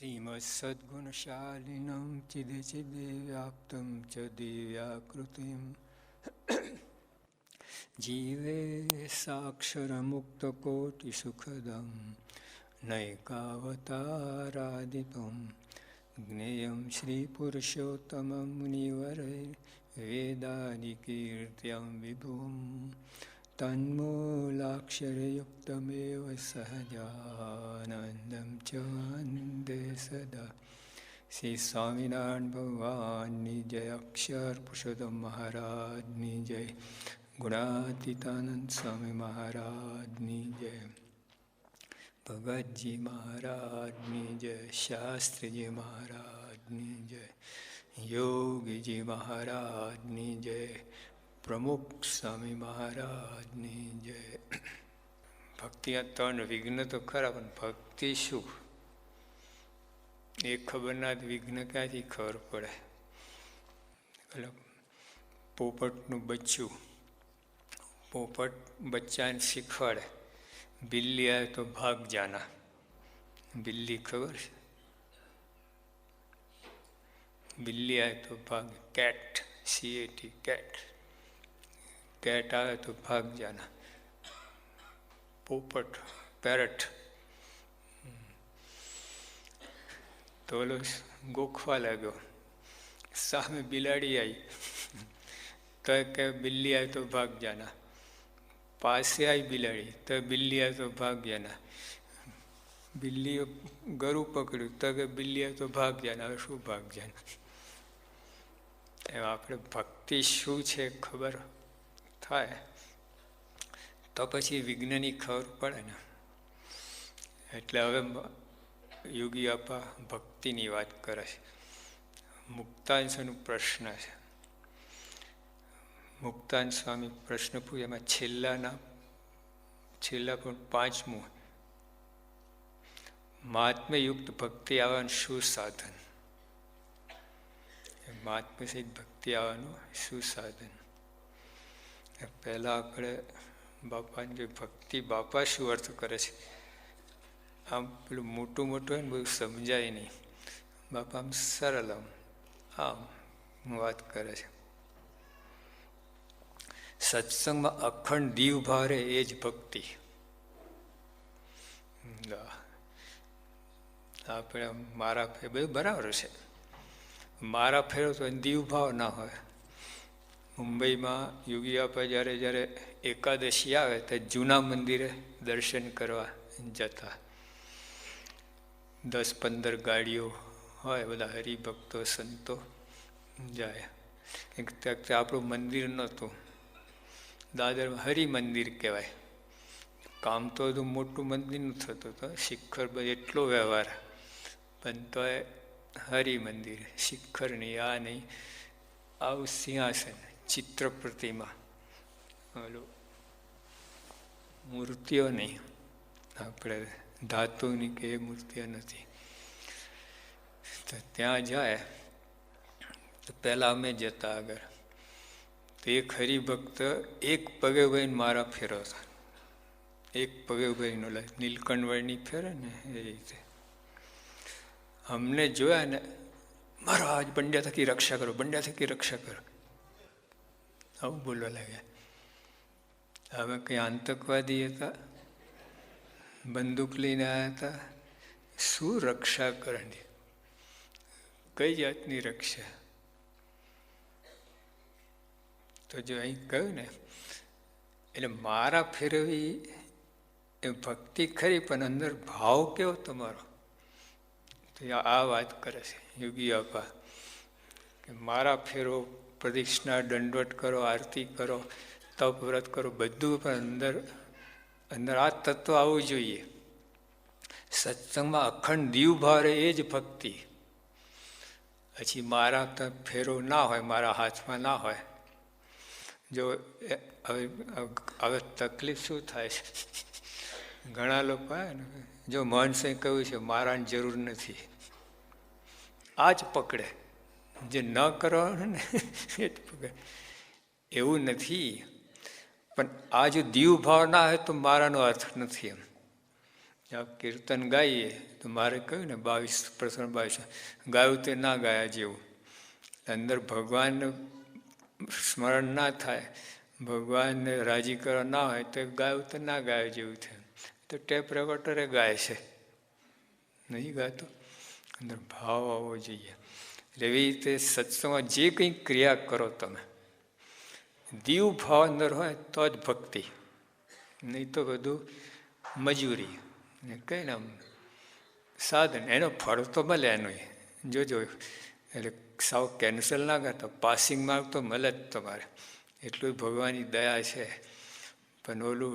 श्रीमत्सद्गुणशालिनं चिदिचिदिव्याप्तं च दिव्याकृतिं जीवे साक्षरमुक्तकोटिसुखदं नैकावतारादितं ज्ञेयं श्रीपुरुषोत्तमं मुनिवरैर्वेदादिकीर्त्यां विभुं तन्मूलाक्षरयुक्तमेव सहजानन्दं च वन्दे सदा। श्री स्वामिनारायण भगवानની જય, અક્ષર પુરુષોત્તમ મહારાજની જય, ગુણાતીતાનંદ સ્વામી મહારાજની જય, ભગતજી મહારાજની જય, શાસ્ત્રીજી મહારાજની જય, યોગીજી મહારાજની જય, પ્રમુખ સ્વામી મહારાજની જય. ભક્તિના ત્રણ વિઘ્ન તો ખરા, પણ ભક્તિ શું એ ખબર ના, વિઘ્ન ક્યાંથી ખબર પડે? પોપટનું બચ્ચું, પોપટ બચ્ચાને શીખવાડે, બિલ્લી આવે તો ભાગ જાના. બિલ્લી ખબર છે? બિલ્લી આવે તો ભાગ. Cat, CAT, cat. કેટ આવે તો ભાગ જાના. પોપટ, પેરટ. તો ઓલો ગોખવા લાગ્યો, સામે બિલાડી આવી તો કે બિલ્લી આવે તો ભાગ જાના. પાસે આવી બિલાડી તો બિલ્લી આવે તો ભાગ જાના. બિલ્લીએ ગળું પકડ્યું તો કે બિલ્લી આવે તો ભાગ જાના. હવે શું ભાગ જાના? એમ આપણે ભક્તિ શું છે ખબર થાય તો પછી વિજ્ઞાની ખબર પડે ને. એટલે હવે યોગી આપા ભક્તિની વાત કરે છે. મુક્તાંશનો પ્રશ્ન છે. મુક્તાંશ સ્વામી પ્રશ્ન પૂછે, એમાં છેલ્લા પણ પાંચમું, મહાત્મ્યયુક્ત ભક્તિ આવવાનું શું સાધન? મહાત્મ્ય સહિત ભક્તિ આવવાનું શું સાધન? પહેલા આપણે બાપાને જે ભક્તિ, બાપા શું અર્થ કરે છે? આમ પેલું મોટું મોટું હોય ને બધું સમજાય નહીં. બાપા આમ સરળ આમ વાત કરે છે. સત્સંગમાં અખંડ દીવ ભારે એ જ ભક્તિ. આપણે મારા ફેર બધું બરાબર છે. મારા ફેરો તો દીવ ભાવ ના હોય. મુંબઈમાં યોગી આપા જ્યારે એકાદશી આવે તો જૂના મંદિરે દર્શન કરવા જતા. 10-15 ગાડીઓ હોય, બધા હરિભક્તો સંતો જાય. આપણું મંદિર નહોતું, દાદરમાં હરિ મંદિર કહેવાય. કામ તો બધું મોટું મંદિરનું થતું હતું, શિખર એટલો વ્યવહાર, પણ તો એ હરિ મંદિર. શિખર નહીં, આ નહીં, આવું સિંહાસન, ચિત્ર પ્રતિમા, ઓલું મૂર્તિઓ નહીં, આપણે ધાતુની કે એ મૂર્તિઓ નથી. તો ત્યાં જાય તો પહેલાં અમે જતા આગળ. તો એક હરિભક્ત એક પગે વહીને મારા ફેરવતા. એક પગે વહીને ઓલા નીલકંઠવળની ફેરે ને એ રીતે. અમને જોયા ને, મહારાજ બંડ્યા થકી રક્ષા કરો, બંડ્યા થકી રક્ષા કરો, આવું બોલવા લાગ્યા. હવે કંઈ આતંકવાદી હતા, બંદૂક લઈને આવ્યા હતા, શું રક્ષા કરવાની? કઈ જાતની રક્ષા? તો જો અહીં કહ્યું ને, એટલે મારા ફેરવી એ ભક્તિ ખરી, પણ અંદર ભાવ કેવો તમારો? તો આ વાત કરે છે યોગી આપા કે મારા ફેરો, પ્રદક્ષિણા, દંડવત કરો, આરતી કરો, તપ વ્રત કરો, બધું, પણ અંદર આ તત્વ આવવું જોઈએ. સત્સંગમાં અખંડ દીવ ભારે એ જ ભક્તિ. પછી મારા ફેરો ના હોય, મારા હાથમાં ના હોય. જો હવે તકલીફ શું થાય છે? ઘણા લોકો ને, જો મહંસે કહ્યું છે મારાની જરૂર નથી, આ જ પકડે. જે ન કરવાનું ને એ જ પકડે. એવું નથી, પણ આ જો દીવ ભાવ ના હોય તો મારાનો અર્થ નથી. એમ આ કીર્તન ગાઈએ તો મારે કહ્યું ને 22 ગાયું તે ના ગાયા જેવું. અંદર ભગવાનનું સ્મરણ ના થાય, ભગવાનને રાજી કરવા ના હોય તો ગાયું તો ના ગાયું જેવું છે. તો ટેપ રેકોર્ડરે ગાય છે, નહીં ગાતો. અંદર ભાવ આવવો જોઈએ. એવી રીતે સત્સંગમાં જે કંઈ ક્રિયા કરો તમે, દીવ ભાવ અંદર હોય તો જ ભક્તિ, નહીં તો બધું મજૂરી કઈ ને સાધન. એનો ફળ તો મળે એનું, જોજો. એટલે સાવ કેન્સલ ના કરતા, પાસિંગ માર્ક તો મળે જ તમારે. એટલું ભગવાનની દયા છે. પણ ઓલું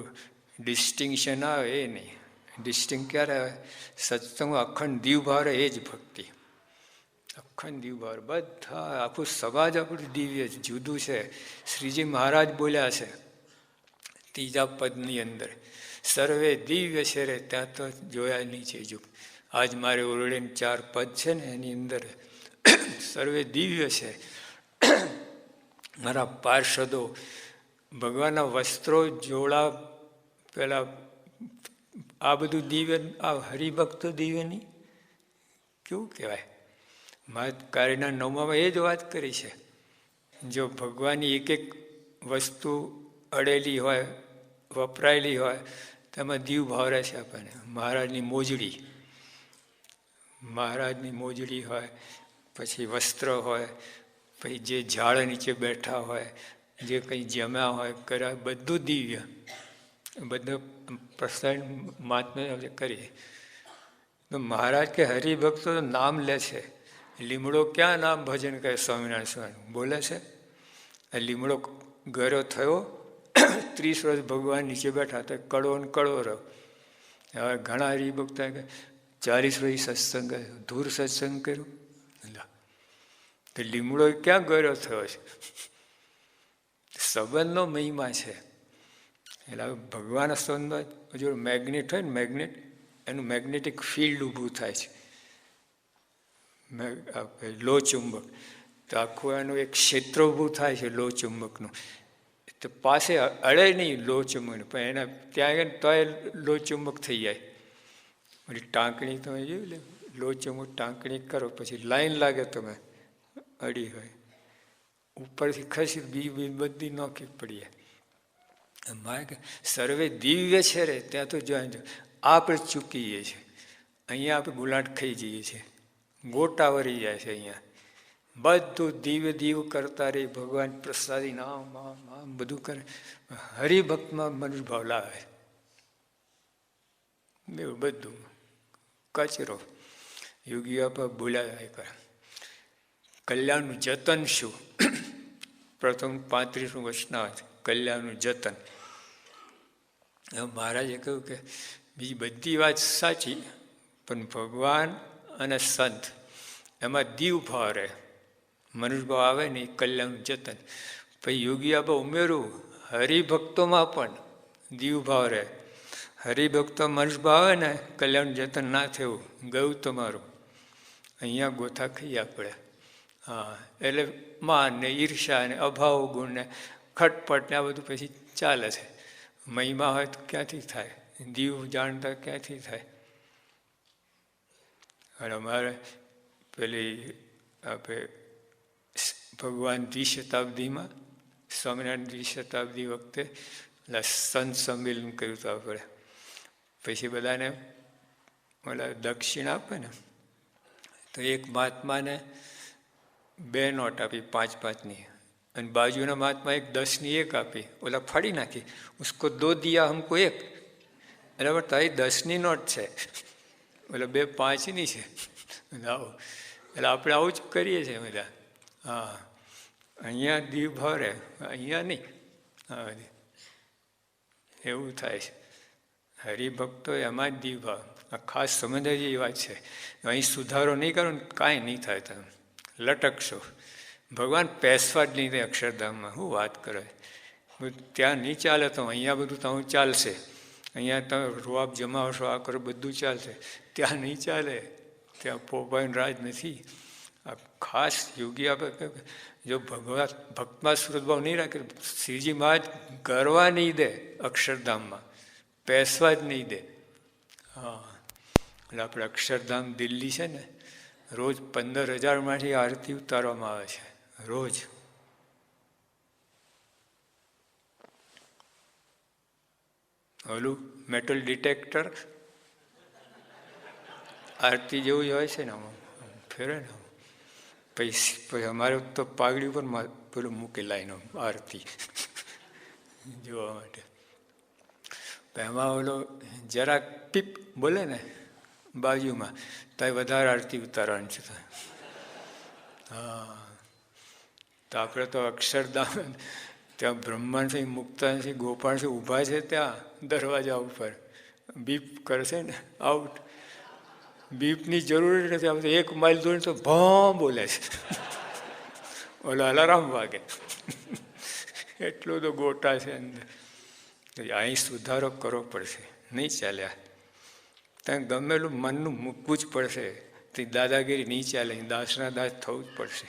ડિસ્ટિંક્શન આવે એ નહીં. ડિસ્ટિંગ ક્યારે આવે? સત્સંગમાં અખંડ દીવ ભાવ એ જ ભક્તિ. અખંડ દીવ ભાવ બધા, આખું સમાજ આપણું દિવ્ય જુદું છે. શ્રીજી મહારાજ બોલ્યા છે 3જા પદની અંદર, સર્વે દિવ્ય છે રે, ત્યાં તો જોયા નહીં છે જુગ. આજ મારે ઓરડીને 4 પદ છે ને એની અંદર સર્વે દિવ્ય છે. મારા પાર્ષદો ભગવાનના વસ્ત્રો, જોડા, પેલા આ બધું દિવ્ય. આ હરિભક્તો દિવ્ય નહીં, કેવું કહેવાય. મારા કાર્યના 9માં એ જ વાત કરી છે. જો ભગવાનની એક એક વસ્તુ અડેલી હોય, વપરાયેલી હોય, તેમાં દીવ ભાવ રહે છે આપણને. મહારાજની મોજડી હોય, પછી વસ્ત્ર હોય, પછી જે ઝાડ નીચે બેઠા હોય, જે કંઈ જમ્યા હોય, કર્યા, બધું દિવ્ય. બધું પ્રસંગ મહાત્મ્ય કરીએ તો મહારાજ કે હરિભક્તો નામ લે છે. લીમડો ક્યાં નામ ભજન કરે? સ્વામિનારાયણ સ્વામી બોલે છે. લીમડો ગયો થયો 30 વર્ષ ભગવાન નીચે બેઠા તો કડો ને કડો રહ્યો. હવે ઘણા હરિભક્તો 40 વર્ષ સત્સંગ કર્યો, ધૂર સત્સંગ કર્યું. તો લીમડો ક્યાં ગયો થયો છે? સંબંધનો મહિમા છે. એટલે ભગવાનના સંબંધ જો મેગ્નેટ હોય ને, મેગ્નેટ, એનું મેગ્નેટિક ફિલ્ડ ઊભું થાય છે. લો ચુંબક, તો આખું એનું એક ક્ષેત્ર ઊભું થાય છે લો ચુંબકનું. તો પાસે અડે નહીં લો ચુંબક, પણ એના ત્યાં તો લો ચુંબક થઈ જાય. પછી ટાંકણી તમે જોયું લે, લો ચુંબક ટાંકણી કરો પછી લાઈન લાગે, તમે અડી હોય ઉપરથી ખસી બી બધી નોખી પડીએ. મારે સર્વે દિવ્ય છે રે, ત્યાં તો જો આપણે ચૂકીએ છીએ. અહીંયા આપણે ગુલાટ ખાઈ જઈએ છીએ, ગોટા વરી જાય છે. અહીંયા બધું દિવ્ય દિવ્ય કરતા રહી, ભગવાન પ્રસાદી નામ આમ બધું કરે. હરિભક્તમાં મનુભાવ લાવે બધું કચરો. યોગીઓ પર બોલાયા કરે. કલ્યાણનું જતન શું? પ્રથમ 35મું વચનામૃત, કલ્યાણનું જતન. મહારાજે કહ્યું કે બીજી બધી વાત સાચી, પણ ભગવાન અને સંત એમાં દીવ ભાવ રહે, મનુષ્યભાવ આવે ને, કલ્યાણનું જતન. પછી યોગી આપણે ઉમેરું હરિભક્તોમાં પણ દીવ ભાવ રહે. હરિભક્તો મનુષ્યભાવ આવે ને, કલ્યાણનું જતન ના થયું, ગયું તમારું. અહીંયા ગોથા ખાઈએ આપણે. હા, એટલે માન ને, ઈર્ષા ને, અભાવ ગુણ ને, ખટપટ ને આ બધું પછી ચાલે છે. મહિમા હોય તો ક્યાંથી થાય? દીવ જાણતા ક્યાંથી થાય? અને અમારે પેલી આપણે ભગવાન દ્વિશતાબ્દીમાં, સ્વામિનારાયણ દ્વિશતાબ્દી વખતે સંત સંમેલન કર્યું હતું આપણે. પછી બધાને ઓલા દક્ષિણ આપે ને, તો એક મહાત્માને 2 નોટ આપી 5-5ની, અને બાજુના મહાત્મા એક 10ની 1 આપી. ઓલા ફાડી નાખી, ઉસકો 2 દિયા હમકો 1. એટલે તારી 10ની નોટ છે, ઓલા 2 5ની છે. આવો એટલે આપણે આવું જ કરીએ છીએ બધા. હા, અહીંયા દીવ ભાવ રહે, અહીંયા નહીં. હા, એવું થાય છે. હરિભક્તો એમાં જ દીવ ભાવ. આ ખાસ સમજવા જેવી વાત છે. અહીં સુધારો નહીં કરો ને કાંઈ નહીં થાય. તમે લટકશો. ભગવાન પેસવા જ નહીં થાય અક્ષરધામમાં. શું વાત કરે? ત્યાં નહીં ચાલે તો અહીંયા બધું તો ચાલશે. અહીંયા તમે રૂઆબ જમાવશો, આ કરો, બધું ચાલશે. ત્યાં નહીં ચાલે. ત્યાં પોપાઈનું રાજ નથી. આ ખાસ યોગી આપણે જો ભગવાન ભક્તમાં સુરતભાવ નહીં રાખે, શ્રીજી મહારાજ ગરવા નહીં દે અક્ષરધામમાં, પેસવા જ નહીં દે. હા, એટલે આપણે અક્ષરધામ દિલ્હી છે ને, રોજ 15,000માંથી આરતી ઉતારવામાં આવે છે, રોજ. ઓલું મેટલ ડિટેક્ટર આરતી જેવું જ હોય છે ને, આમાં ફેરે ને. પછી અમારે તો પાઘડી ઉપર પેલું મૂકેલા એનો આરતી જોવા માટે. એમાં ઓલો જરાક પીપ બોલે ને બાજુમાં, તો વધારે આરતી ઉતારવાની છે. હા, તો આપણે તો અક્ષરધામ ત્યાં બ્રહ્માંડસિંહ, મુક્તાનસિંહ, ગોપાલસિંહ ઊભા છે ત્યાં દરવાજા ઉપર, બીપ કરશે ને આઉટ. બીપની જરૂર નથી આવતી, 1 માઇલ દૂર તો ભમ બોલે છે, ઓલો અલારામ વાગે. એટલું તો ગોટા છે અંદર. અહીં સુધારો કરવો પડશે, નહીં ચાલ્યા. ત્યાં ગમેલું મનનું મૂકવું જ પડશે. તે દાદાગીરી નહીં ચાલે, દાસના દાસ થવું જ પડશે.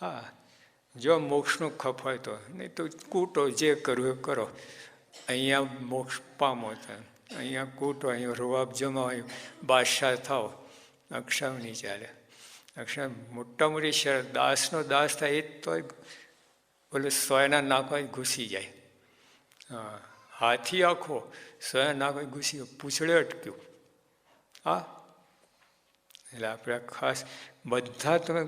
હા, જો મોક્ષનો ખપ હોય તો, નહીં તો કૂટો, જે કરવું એ કરો. અહીંયા મોક્ષ પામો, અહીંયા કૂટો, અહીંયા રોઆબ જમાવો, બાદશાહ થાવ. અક્ષર નહીં ચાલે. અક્ષર મોટા મોટી શરત, દાસનો દાસ થાય એ જ તો બોલે 100ના નાકમાં ઘૂસી જાય. હા, હાથી આખો 100 નાકમાં ઘૂસી ગયો, પૂછડે અટક્યું. હા, એટલે આપણે ખાસ બધા તમે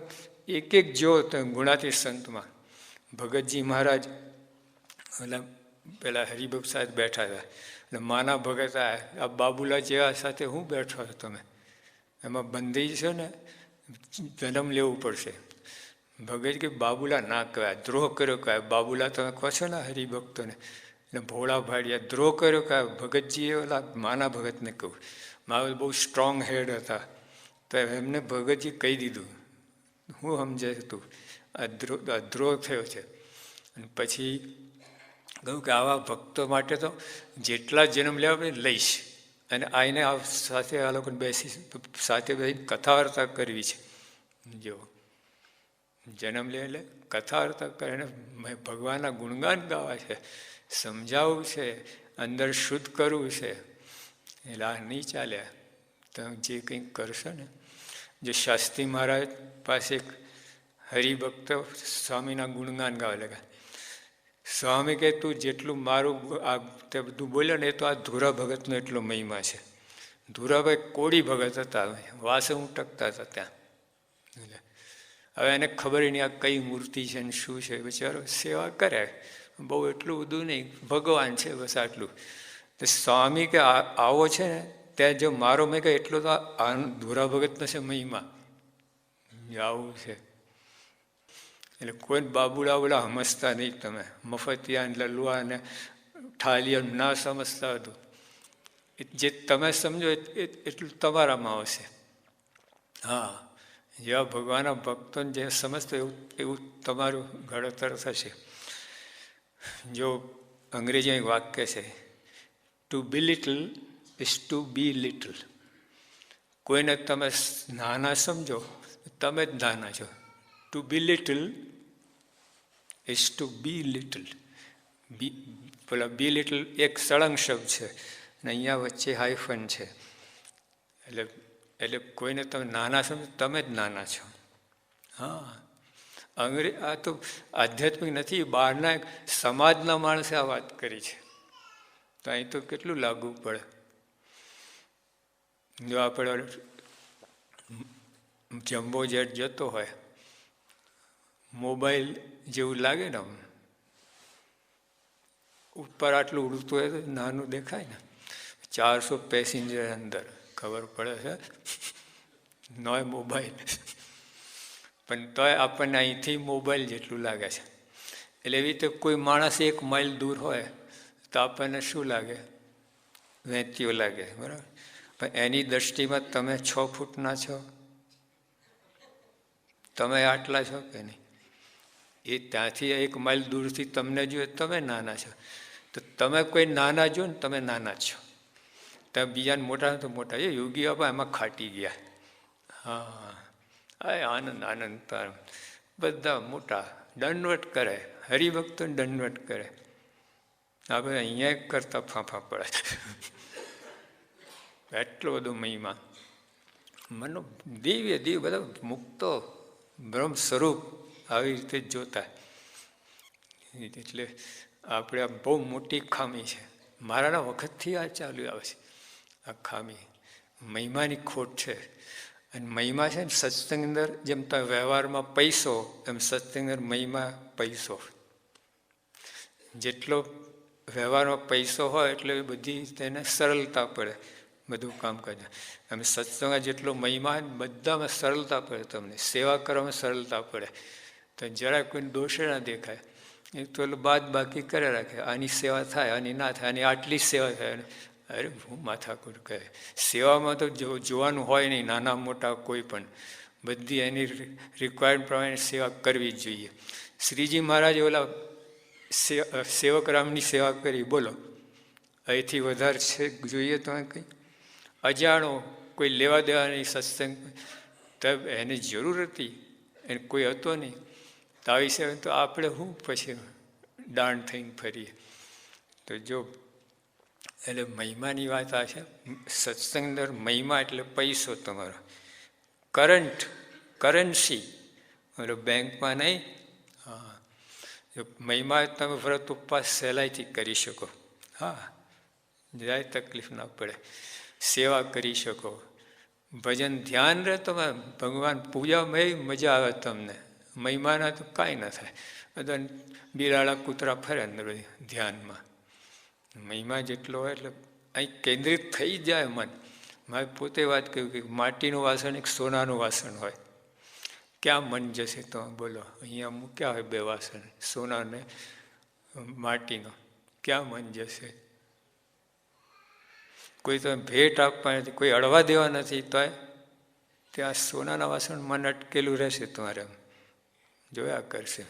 એક જો તમે ગુણાતી સંતમાં. ભગતજી મહારાજ એટલે પેલા હરિભક્ત સાહેબ બેઠા હતા, એટલે માના ભગત આ બાબુલા જેવા સાથે હું બેઠો છો તમે, એમાં બંધી છે ને, જન્મ લેવું પડશે. ભગત કે બાબુલા ના કહેવાય, દ્રોહ કર્યો કહેવાય. બાબુલા તમે કહો છો ને હરિભક્તોને, એટલે ભોળા ભાડિયા, દ્રોહ કર્યો કહેવાય. ભગતજીએ ઓલા માના ભગતને કહ્યું. મારા બહુ સ્ટ્રોંગ હેડ હતા, તો એમને ભગતજી કહી દીધું, હું સમજે તું આ દ્રોહ થયો છે. અને પછી કહ્યું કે આવા ભક્તો માટે તો જેટલા જન્મ લેવા આપણે લઈશ, અને આઈને સાથે આ લોકોને બેસી સાથે બેસીને કથા વાર્તા કરવી છે. જો જન્મ લે એટલે કથા વાર્તા કરીને ભગવાનના ગુણગાન ગાવા છે, સમજાવવું છે, અંદર શુદ્ધ કરવું છે. એટલે આ નહીં ચાલે. તમે જે કંઈક કરશો ને, જે શાસ્ત્રી મહારાજ પાસે હરિભક્ત સ્વામીના ગુણગાન ગાવા લાગ્યા. સ્વામી કહે તું જેટલું મારું આ તે બધું બોલ્યો ને, એ તો આ ધુરા ભગતનો એટલો મહિમા છે. ધુરાભાઈ કોળી ભગત હતા, વાસે ઉટકતા હતા ત્યાં. હવે એને ખબર નહીં આ કઈ મૂર્તિ છે ને શું છે, બિચારો સેવા કરે, બહુ એટલું બધું નહીં, ભગવાન છે બસ આટલું. તો સ્વામી કે આવો છે ને ત્યાં જો મારો મેં કહે એટલો તો આ ધુરા ભગતનો છે મહિમા, આવું છે. એટલે કોઈ બાબુડા બોલા સમજતા નહીં, તમે મફતિયા લલુઆ ને ઠાલિયા ના સમજતા હતું. જે તમે સમજો એટલું તમારામાં આવશે. હા, જેવા ભગવાનના ભક્તોને જે સમજતો એવું તમારું ઘડતર થશે. જો અંગ્રેજી એક વાક્ય છે, to be little is to be little. કોઈને તમે નાના સમજો, તમે જ નાના છો. To be little is to be little. પેલા બી લિટલ એક સળંગ શબ્દ છે, અને અહીંયા વચ્ચે હાઇફન છે. એટલે કોઈને તમે નાના સમજો, તમે જ નાના છો. હા, આ તો આધ્યાત્મિક નથી, બહારના એક સમાજના માણસે આ વાત કરી છે. તો અહીં તો કેટલું લાગુ પડે. જો આપણે જમ્બો જેટ જતો હોય, મોબાઈલ જેવું લાગે ને, ઉપર આટલું ઉડતું હોય તો નાનું દેખાય ને, 400 પેસેન્જર અંદર, ખબર પડે છે નોય મોબાઈલ, પણ તોય આપણને અહીંથી મોબાઈલ જેટલું લાગે છે. એટલે એવી રીતે કોઈ માણસ 1 માઇલ દૂર હોય તો આપણને શું લાગે? વેચીઓ લાગે, બરાબર. પણ એની દ્રષ્ટિમાં તમે 6 ફૂટના છો, તમે આટલા છો કે નહીં? એ ત્યાંથી 1 માઇલ દૂરથી તમને જોઈએ તમે નાના છો. તો તમે કોઈ નાના જો ને, તમે નાના છો. તમે બીજાને મોટા તો મોટા. એ યોગી બાપા એમાં ખાટી ગયા. હા, આનંદ આનંદ બધા મોટા દંડવટ કરે, હરિભક્તો દંડવટ કરે. આપણે અહીંયા કરતા ફાંફા પડે. એટલો બધો મહિમા. મનો દિવ્ય દિવ્ય બધા મુક્તો બ્રહ્મ સ્વરૂપ આવી રીતે જ જોતા. એટલે આપણે આ બહુ મોટી ખામી છે. મારાના વખતથી આ ચાલુ આવે છે આ ખામી. મહિમાની ખોટ છે. અને મહિમા છે ને સત્સંગ અંદર જેમ તમે વ્યવહારમાં પૈસો, એમ સત્સંગ અંદર મહિમા પૈસો. જેટલો વ્યવહારમાં પૈસો હોય એટલે બધી તેને સરળતા પડે બધું કામ કરે. એમ સત્સંગમાં જેટલો મહિમા બધામાં સરળતા પડે. તમને સેવા કરવામાં સરળતા પડે. તો જરા કોઈને દોષે ના દેખાય. એ તો બાદ બાકી કરે રાખે. આની સેવા થાય, આની ના થાય, આની આટલી સેવા થાય. અરે હું માથાકૂટ કહે. સેવામાં તો જોવાનું હોય નહીં, નાના મોટા કોઈ પણ. બધી એની રિક્વાયર્ડ પ્રમાણે સેવા કરવી જ જોઈએ. શ્રીજી મહારાજે ઓલા સેવક રામની સેવા કરી, બોલો અહીંથી વધારે છે જોઈએ તો કંઈ? અજાણો કોઈ લેવા દેવાની સત્સંગ, તબ એને જરૂર હતી, એને કોઈ હતો નહીં. તો આવી સેવા તો આપણે શું પછી દાણ થઈને ફરીએ? તો જો એટલે મહિમાની વાત આ છે. સત્સંગ અંદર મહિમા એટલે પૈસો તમારો, કરન્સી. મતલબ બેંકમાં નહીં. હા, મહિમા તમે વ્રત ઉપવાસ સહેલાઈથી કરી શકો. હા, જરાય તકલીફ ના પડે. સેવા કરી શકો, ભજન ધ્યાન રહે તમે, ભગવાન પૂજામાં મજા આવે તમને. મહિમાના તો કાંઈ ના થાય. બધા બિરાડા કૂતરા ફરે અંદર ધ્યાનમાં. મહિમા જેટલો હોય એટલે અહીં કેન્દ્રિત થઈ જાય મન. મારે પોતે વાત કહ્યું કે માટીનું વાસણ એક સોનાનું વાસણ હોય. ક્યાં મન જશે તો બોલો? અહીંયા મૂક્યા હોય બે વાસણ, સોનાને માટીનો. ક્યાં મન જશે? કોઈ તો ભેટ આપવા નથી, કોઈ અડવા દેવા નથી, તો ત્યાં સોનાના વાસણ મન અટકેલું રહેશે તમારે, જોયા કરશે.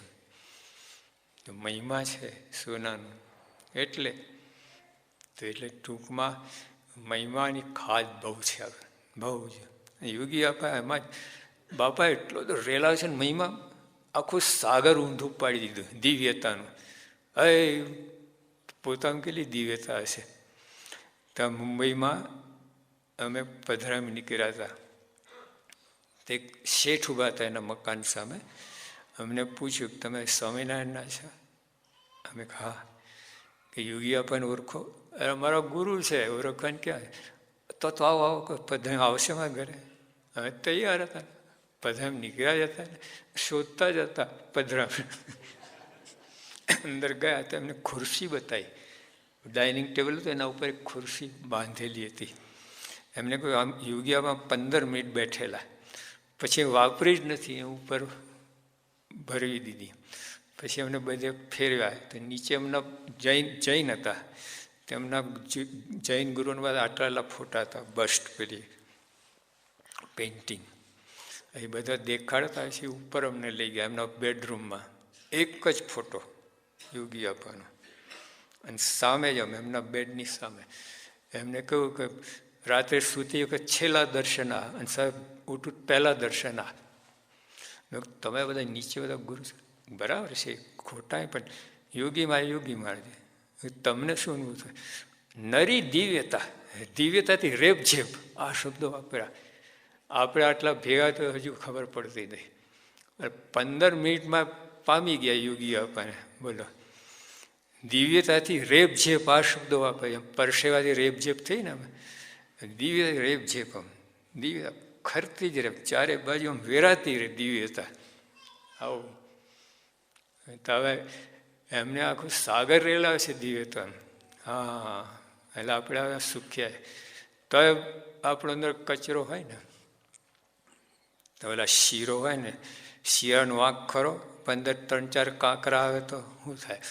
તો મહિમા છે સોનાનું. એટલે ટૂંકમાં મહિમાની ખાદ બહુ છે, બહુ જ. યોગી આપા એમાં બાપા એટલો તો રેલા છે ને મહિમા, આખું સાગર ઊંધું પાડી દીધું દિવ્યતાનું. પોતાનું કેટલી દિવ્યતા હશે. ત્યાં મુંબઈમાં અમે પધરામી નીકળ્યા હતા. તે શેઠ ઊભા હતા એના મકાન સામે. અમને પૂછ્યું કે તમે સ્વામિનારાયણના છો? અમે હા. કે યોગી આપણને ઓળખો? અરે અમારા ગુરુ છે, ઓળખવાનું ક્યાં? તો આવો પધરામ આવશે મારા ઘરે. અમે તૈયાર હતા, પધરામ નીકળ્યા જતા, શોધતા જ હતા પધરામ. અંદર ગયા તો એમને ખુરશી બતાવી. ડાઇનિંગ ટેબલ હતું, એના ઉપર એક ખુરશી બાંધેલી હતી. એમને કોઈ આમ યોગીયામાં 15 મિનિટ બેઠેલા. પછી વાપરી જ નથી, એ ઉપર ભરવી દીધી. પછી એમને બધે ફેરવ્યા. તો નીચે એમના જૈન હતા. તેમના જૈન ગુરુના બધા આટલા ફોટા હતા, બસ્ટ પેલી પેઇન્ટિંગ. એ બધા દેખાડતા. પછી ઉપર અમને લઈ ગયા એમના બેડરૂમમાં. એક જ ફોટો યોગી આપવાનો, અને સામે જ અમે એમના બેડની સામે. એમને કહ્યું કે રાત્રે સૂતી વખત છેલ્લા દર્શન આ, અને સાહેબ ઉઠું પહેલાં દર્શન આ. તમે બધા નીચે બધા ગુરુ બરાબર છે, ખોટા પણ યોગી મારે તમને શું અનુભવ થાય? નરી દિવ્યતા, દિવ્યતાથી રેપઝેપ આ શબ્દો વાપર્યા. આપણે આટલા ભેગા તો હજુ ખબર પડતી નહીં. 15 મિનિટમાં પામી ગયા યોગી આપણને, બોલો. દિવ્યતાથી રેપઝેપ આ શબ્દો વાપર્યા. પરસેવાથી રેપઝેપ થઈ ને, દિવ્ય રેપઝેપ, આમ દિવ્ય ખરતી જ રેપ, ચારે બાજુ આમ વેરાતી રે દિવ્યતા. આવું તો હવે એમને આખું સાગર રેલા છે દિવ્યતા. હા, એટલે આપણે હવે સુખ્યા. તો આપણો અંદર કચરો હોય ને, તો ઓલા શીરો હોય ને, શીરાનો વાંક ખરો, 3-4 કાંકરા આવે તો શું થાય?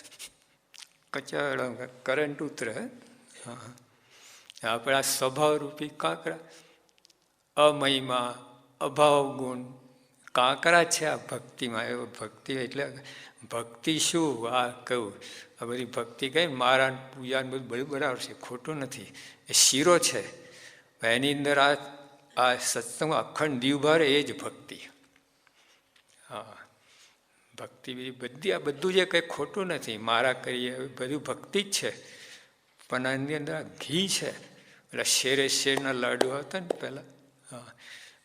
કચરો કરંટ ઉતરે. હા, આપણા સ્વભાવરૂપી કાંકરા, અમહિમા, અભાવ ગુણ કાંકરા છે આ ભક્તિમાં. એવો ભક્તિ એટલે ભક્તિ શું આ કહું? આ બધી ભક્તિ કઈ મારા પૂજા બધું બરાબર છે, ખોટું નથી. એ શીરો છે, એની અંદર આ સત્સંગમાં અખંડ દીવભાર એ જ ભક્તિ. હા, ભક્તિ બધી આ બધું જે કંઈ ખોટું નથી. મારા કરીએ બધું ભક્તિ જ છે, પણ આની અંદર ઘી છે, પેલા શેરે શેરના લાડુ હતા ને પહેલાં, હા,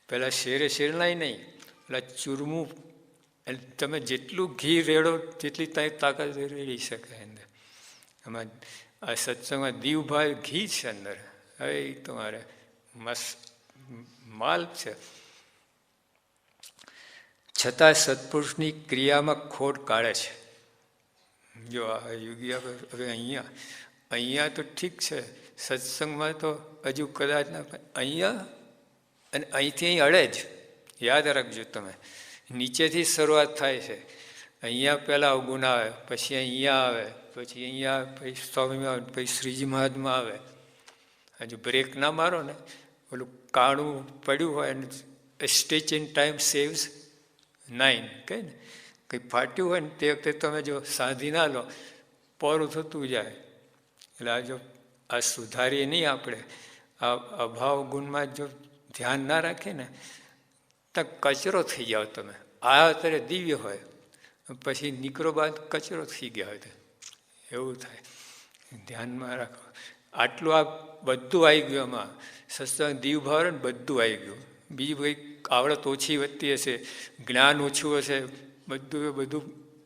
પહેલાં શેરે શેરનાય નહીં, પેલા ચૂરમું, એટલે તમે જેટલું ઘી રેડો તેટલી તાકાત રેડી શકે અંદર. એમાં આ સત્સંગમાં દીવભાઈ ઘી છે અંદર, હવે એ તમારે મસ્ત માલ છે. છતાં સત્પુરુષની ક્રિયામાં ખોટ કાઢે છે. જો આ યોગી હવે અહીંયા તો ઠીક છે, સત્સંગમાં તો હજુ કદાચ ના, અહીંયા અને અહીંથી અહીં અડે જ. યાદ રાખજો તમે, નીચેથી શરૂઆત થાય છે. અહીંયા પહેલાં અવગુણ આવે, પછી અહીંયા આવે, પછી અહીંયા, પછી સ્વામી આવે, પછી શ્રીજી મહાત્મા આવે. હજુ બ્રેક ના મારો ને, ઓલું કાણું પડ્યું હોય ને, સ્ટીચ ઇન ટાઈમ સેવ્સ 9 કહે ને, કંઈ ફાટ્યું હોય ને તે વખતે તમે જો સાધી ના લો, પોરું થતું જાય. એટલે આ જો આ સુધારીએ નહીં આપણે, આ અભાવ ગુણમાં જો ધ્યાન ના રાખીએ ને, તો કચરો થઈ જાઓ તમે. આ અત્યારે દિવ્ય હોય, પછી નીકળો બાદ કચરો થઈ ગયા હોય, એવું થાય. ધ્યાનમાં રાખો. આટલું આ બધું આવી ગયું એમાં, સત્સંગ દીવભાવ ને બધું આવી ગયું. બીજી કંઈ આવડત ઓછી વધતી હશે, જ્ઞાન ઓછું હશે, બધું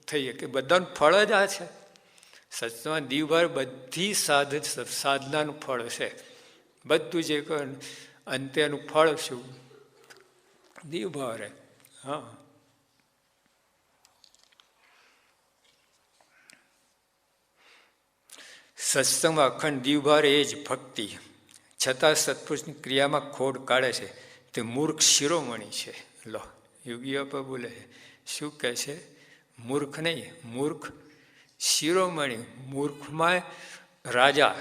થઈ કે બધાનું ફળ જ આ છે. સત્સંગમાં દીવભાવ બધી સાધનાનું ફળ છે. બધું જે કહે અંત્યનું ફળ શું? દીવભાવ રે. હા, સત્સંગમાં અખંડ દીવભાવ એ જ ભક્તિ. છતાં સત્પુરુષની ક્રિયામાં ખોટ કાઢે છે તે મૂર્ખ શિરોમણી છે. લો, યોગી આપા બોલે છે, શું કહે છે? મૂર્ખ નહીં, મૂર્ખ શિરોમણી. મૂર્ખમાં રાજા,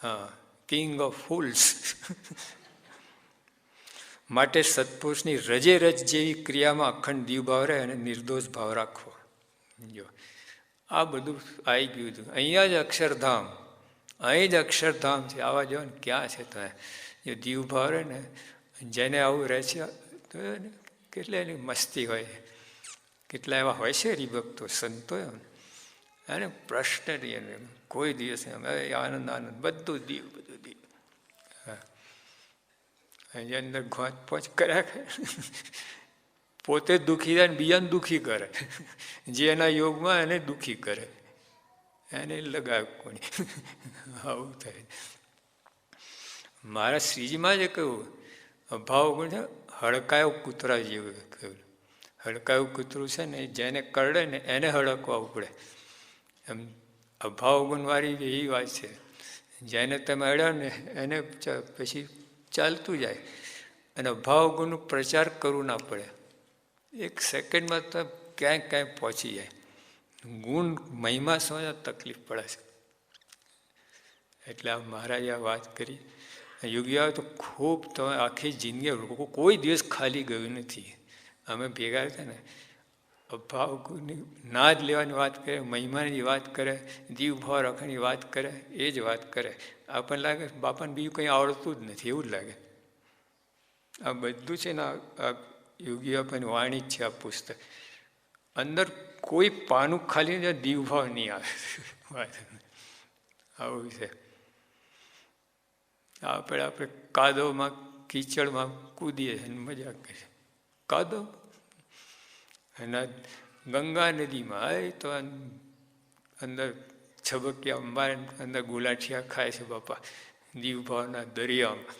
હા, કિંગ ઓફ ફૂલ્સ. માટે સત્પુરુષની રજે રજ જેવી ક્રિયામાં અખંડ દીવભાવ રહે અને નિર્દોષ ભાવ રાખવો. જો આ બધું આવી ગયું હતું. અહીંયા જ અક્ષરધામ, અહીં જ અક્ષરધામ છે. આવા જો ને ક્યાં છે તમે? જો દીવભાવ રહે ને, જેને આવું રહે છે તો કેટલા એની મસ્તી હોય, કેટલા એવા હોય છે હરિભક્તો, સંતો. અને પ્રશ્ન નહીં, કોઈ દિવસ આનંદ આનંદ, બધું દીવ, બધું દીવ. હા, એની અંદર ઘોંચ પોચ કર્યા કરે, પોતે દુઃખી થાય ને બીજાને દુઃખી કરે. જે એના યોગમાં એને દુઃખી કરે, એને લગાવે કોણી. આવું થાય. મારા શ્રીજીમાં જે કહ્યું, અભાવ ગુણ છે, હડકાયું કૂતરા જેવું કહ્યું. હડકાયું કૂતરું છે ને, જેને કરડે ને એને હડકવા ઉપડે. એમ અભાવ ગુણવાળી એવી વાત છે, જેને તમે અડ્યા ને એને પછી ચાલતું જાય. અને અભાવ ગુણનો પ્રચાર કરવું ના પડે, એક સેકન્ડમાં તો ક્યાંય ક્યાંય પહોંચી જાય. ગુણ મહિમા સમજવા તકલીફ પડે છે. એટલે આ મહારાજે આ વાત કરી. યોગી આવે તો ખૂબ, તમે આખી જિંદગી કોઈ દિવસ ખાલી ગયું નથી. અમે ભેગા હતા ને, અભાવ ગુણની ના જ લેવાની વાત કરે, મહિમાની વાત કરે, દીવભાવ રાખવાની વાત કરે, એ જ વાત કરે. આપણને લાગે બાપાને બીજું કંઈ આવડતું જ નથી, એવું જ લાગે. આ બધું છે ને, આ યોગી બાપાની વાણી જ છે આ પુસ્તક. અંદર કોઈ પાનું ખાલી દીવભાવ નહીં આવે. આવું છે. આપણે કાદવમાં કીચડમાં કૂદીએ અને મજા કરીએ. કાદવ અને ગંગા નદીમાં એ તો અંદર છબકિયા મારે અંદર ગુલાઠિયા ખાય છે બાપા, દીવભાવના દરિયામાં.